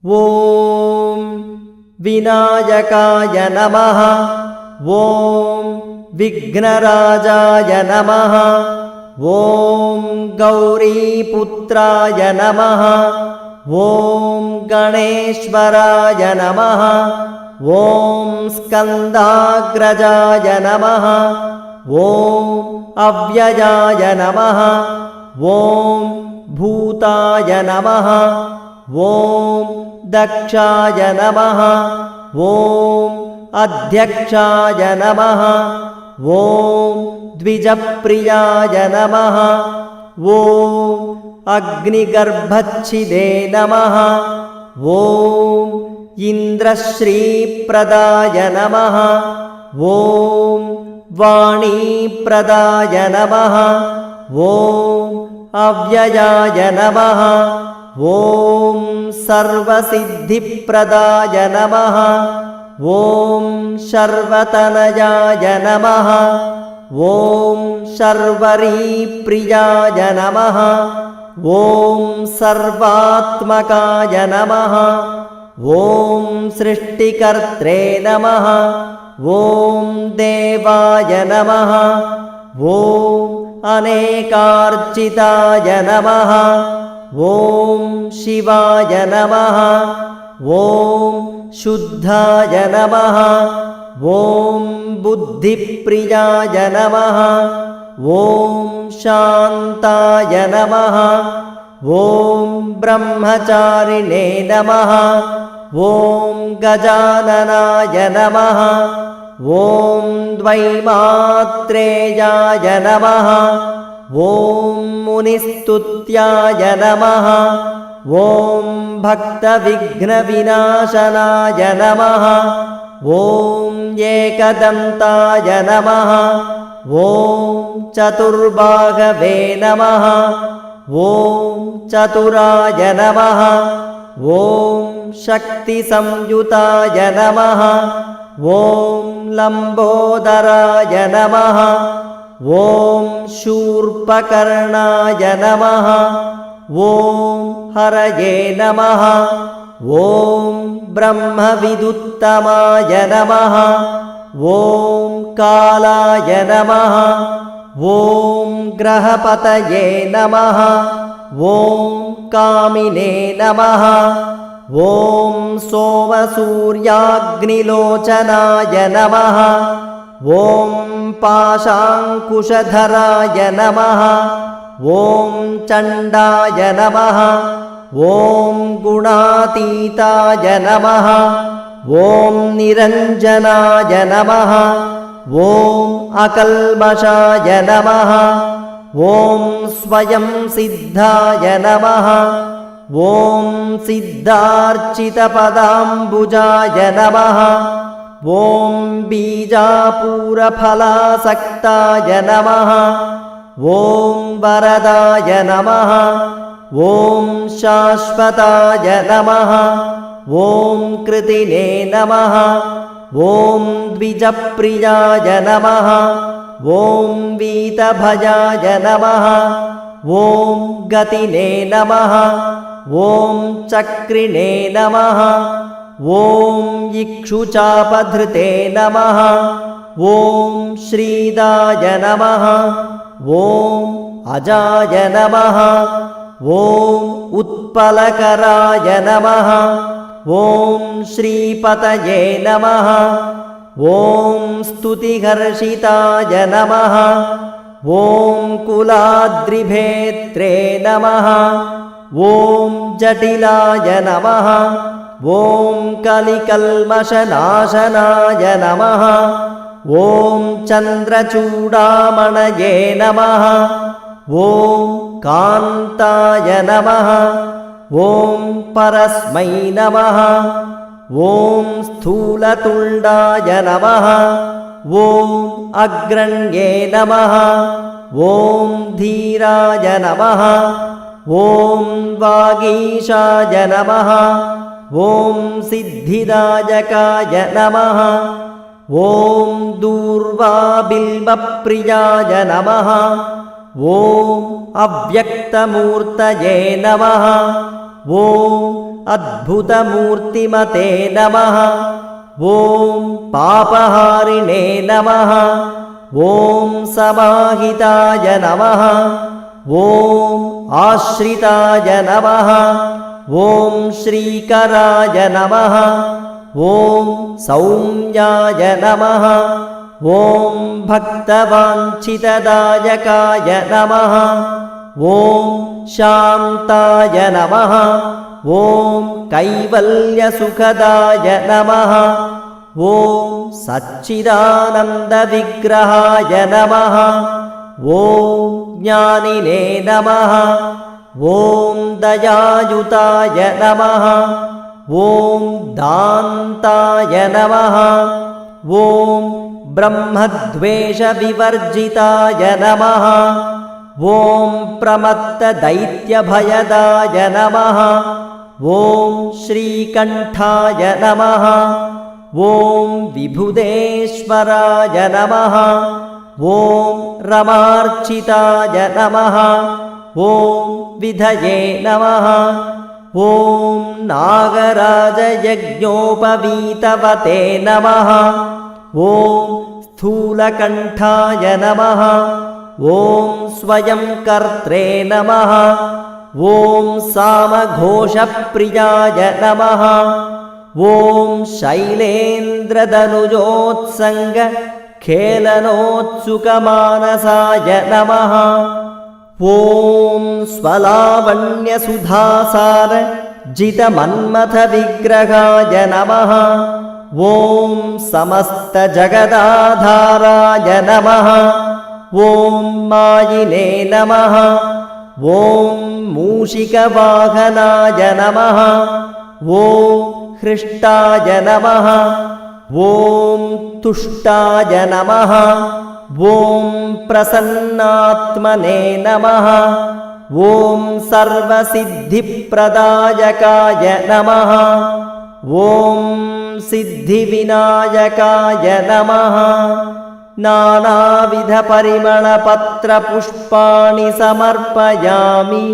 ॐ विनायकाय नमः। ॐ विघ्नराजाय नमः। ॐ गौरीपुत्राय नमः। ॐ गणेश्वराय नमः। ॐ स्कन्दाग्रजाय नमः। ॐ अव्ययाय नमः। ॐ भूताय नमः। ॐ दक्षाय नमः। ॐ अध्यक्षाय नमः। ॐ द्विजप्रियाय नमः। ॐ अग्निगर्भच्छिदे नमः। ॐ इन्द्रश्रीप्रदाय नमः। ॐ वाणीप्रदाय नमः। ॐ अव्ययाय नमः। ॐ सर्वसिद्धिप्रदाय नमः। ॐ शर्वतनयाय नमः। ॐ शर्वरीप्रियाय नमः। ॐ सर्वात्मकाय नमः। ॐ सृष्टिकर्त्रे नमः। ॐ देवाय नमः। ॐ अनेकार्चिताय नमः। ॐ शिवाय नमः। ॐ शुद्धाय नमः। ॐ बुद्धिप्रियाय नमः। ॐ शान्ताय नमः। ॐ ब्रह्मचारिणे नमः। ॐ गजाननाय नमः। ॐ द्वैमात्रेयाय नमः। ॐ मुनिस्तुत्याय नमः। ॐ भक्तविघ्नविनाशनाय नमः। ॐ एकदन्ताय नमः। ॐ चतुर्बाहवे नमः। ॐ चतुराय नमः। ॐ शक्तिसंयुताय नमः। ॐ लम्बोदराय नमः। ॐ शूर्पकर्णाय नमः। ॐ हरये नमः। ॐ ब्रह्मविदुत्तमाय नमः। ॐ कालाय नमः। ॐ ग्रहपतये नमः। ॐ कामिने नमः। ॐ सोमसूर्याग्निलोचनाय नमः। ॐ पाशाङ्कुशधराय नमः। ॐ चण्डाय नमः। ॐ गुणातीताय नमः। ॐ निरञ्जनाय नमः। ॐ अकल्मषाय नमः। ॐ स्वयं सिद्धाय नमः। ॐ सिद्धार्चितपदाम्बुजाय नमः। ॐ बीजापूरफलासक्ताय नमः। ॐ वरदाय नमः। ॐ शाश्वताय नमः। ॐ कृतिने नमः। ॐ द्विजप्रियाय नमः। ॐ वीतभयाय नमः। ॐ गतिने नमः। ॐ चक्रिणे नमः। ॐ इक्षुचापधृते नमः। ॐ श्रीदाय नमः। ॐ अजाय नमः। ॐ उत्पलकराय नमः। ॐ श्रीपतये नमः। ॐ स्तुतिहर्षिताय नमः। ॐ कुलाद्रिभेत्रे नमः। ॐ जटिलाय नमः। ॐ कलिकल्मषनाशनाय नमः। ॐ चन्द्रचूडामणये नमः। ॐ कान्ताय नमः। ॐ परस्मै नमः। ॐ स्थूलतुण्डाय नमः। ॐ अग्रण्ये नमः। ॐ धीराय नमः। ॐ वागीशाय नमः। ॐ सिद्धिदायकाय नमः। ॐ दूर्वाबिल्वप्रियाय नमः। ॐ अव्यक्तमूर्तये नमः। ॐ अद्भुतमूर्तिमते नमः ॐ पापहारिणे नमः ॐ समाहिताय नमः ॐ आश्रिताय नमः ॐ श्रीकराय नमः ॐ सौम्याय नमः ॐ भक्तवाञ्छितदायकाय नमः ॐ शान्ताय नमः ॐ कैवल्यसुखदाय नमः ॐ सच्चिदानन्दविग्रहाय नमः ॐ ज्ञानिने नमः ॐ दयायुताय नमः ॐ दान्ताय नमः ॐ ब्रह्मद्वेषविवर्जिताय नमः ॐ प्रमत्तदैत्यभयदाय नमः ॐ श्रीकण्ठाय नमः ॐ विभुदेश्वराय नमः ॐ रमार्चिताय नमः ॐ विधये नमः ॐ नागराजयज्ञोपवीतवते नमः ॐ स्थूलकण्ठाय नमः ॐ स्वयंकर्त्रे नमः ॐ सामघोषप्रियाय नमः ॐ शैलेन्द्रदनुजोत्सङ्गखेलनोत्सुकमानसाय नमः ॐ स्वलावण्यसुधासारजितमन्मथविग्रहाय नमः ॐ समस्तजगदाधाराय नमः ॐ मायिने नमः ॐ मूषिकवाहनाय नमः ॐ हृष्टाय नमः ॐ तुष्टाय नमः ॐ प्रसन्नात्मने नमः ॐ सर्वसिद्धिप्रदायकाय नमः ॐ सिद्धिविनायकाय नमः नानाविधपरिमलपत्रपुष्पाणि समर्पयामि।